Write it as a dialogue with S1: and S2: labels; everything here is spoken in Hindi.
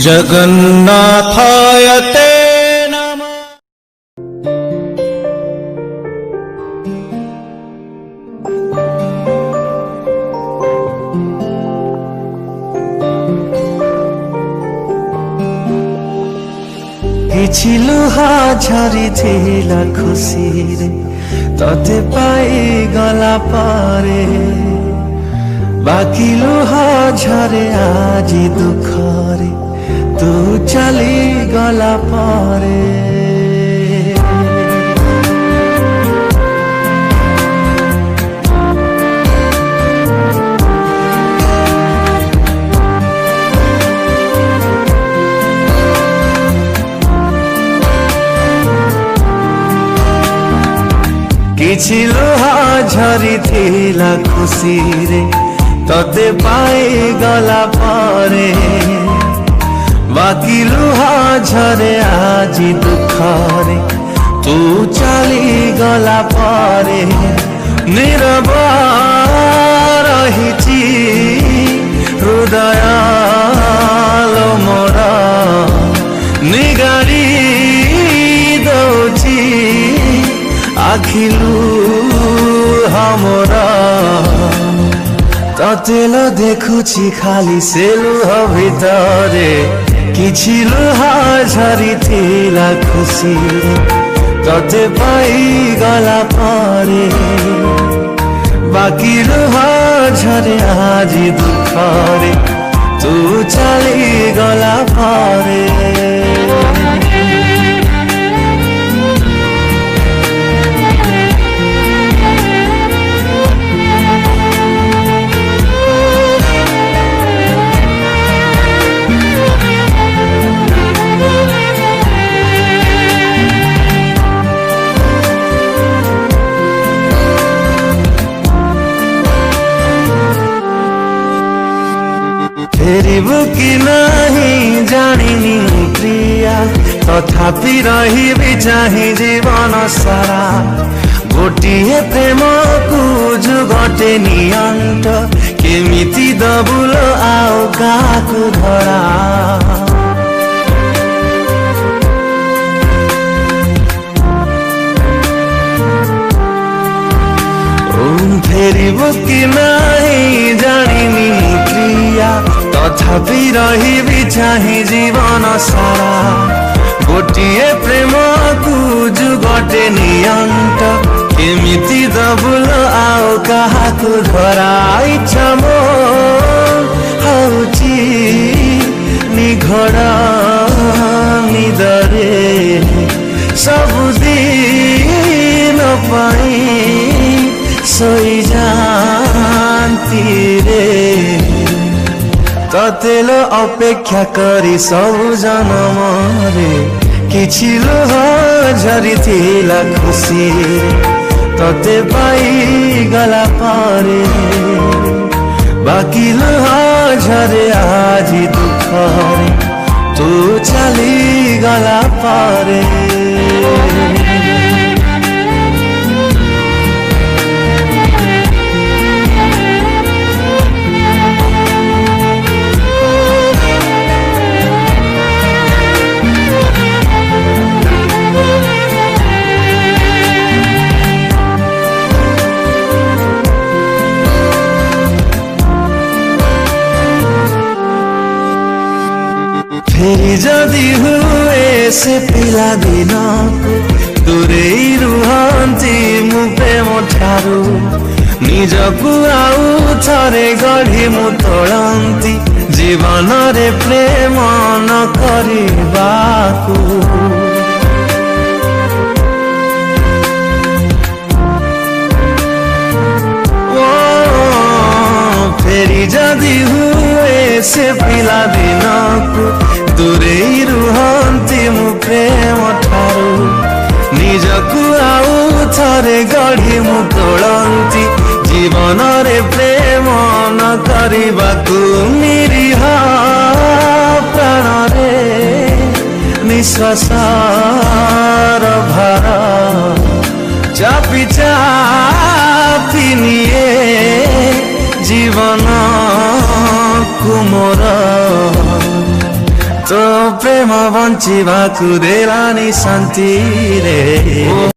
S1: जगन्नाथाय ते नमः।
S2: କିଛି ଲୁହା ଝରିଥିଲା ଖୁସିରେ ତତେ ପାଇଗଲା ପରେ, ବାକି ଲୁହା ଝରେ ଆଜି ଦୁଃଖରେ ତୁ ଚାଲିଗଲା ପରେ। କିଛି ଲୁହା ଝରିଥିଲା ଖୁସିରେ ତତେ ପାଇଗଲା ପରେ, ବାକି ଲୁହା ଝରେ ଆଜି ଦୁଃଖରେ ତୁ ଚାଲିଗଲା ପରେ। ନୀରବ ରହିଛି ହୃଦୟ ମୋର, ନିଗାଡ଼ି ଦଉଛି ଆଖିଲୁ ମୋର। ତତେ ଦେଖୁଛି ଖାଲି ସେ ଲୁହ ଭିତରେ, କିଛି ଲୁହା ଝରିଥିଲା ଖୁସିରେ ତତେ ପାଇଗଲା ପରେ, ବାକି ଲୁହା ଝରେ ଆଜି ଦୁଃଖରେ ତୁ ଚାଲିଗଲା ପରେ। फेरिबु कि नहीं जानिनी प्रिया, तथापि रहिबि चाहि जीवन सारा। गोटिए प्रेम को जुगटे नियंट, केमिति दबुल आउ काकु धरा। फेरिबु कि नहीं जानिनी प्रिया, तथापि रहिबि चाहि जीवन सारा। गोटिए प्रेम को जुगटे नियंट, केमिति दबुल आउ काहाकु धरा। इच्छा मो हौची निघोड़ निदरे सबुदिन पाई सोई जाती रे। तते अपेक्षा करी सबु जनमरे, किछि लुह झरिथिला खुसी तते पाइगला पारे, बाकी लुह झरे आजी दुःखरे तू चलिगला पारे। फेरि जदि हुए से पिला दिन दूरेई रुहन्ती मु प्रेम ठारू, निजकु आउ थरे गढ़ी मु तोड़न्ती जीवन रे प्रेम न करिबाकु। फेरि जदि हुए से पिला दिन दूरेई रुहन्ती मु प्रेम ठारू, निजकु आउ थरे गढ़ी मु तोड़न्ती जीवन रे प्रेम न करिबाकु। निरीह प्राण रे निश्वासर भार चापी चापी निए जीवन कुमोर ତୋ ପ୍ରେମ ବଞ୍ଚିବାକୁ ଦେଲାନି ଶାନ୍ତିରେ।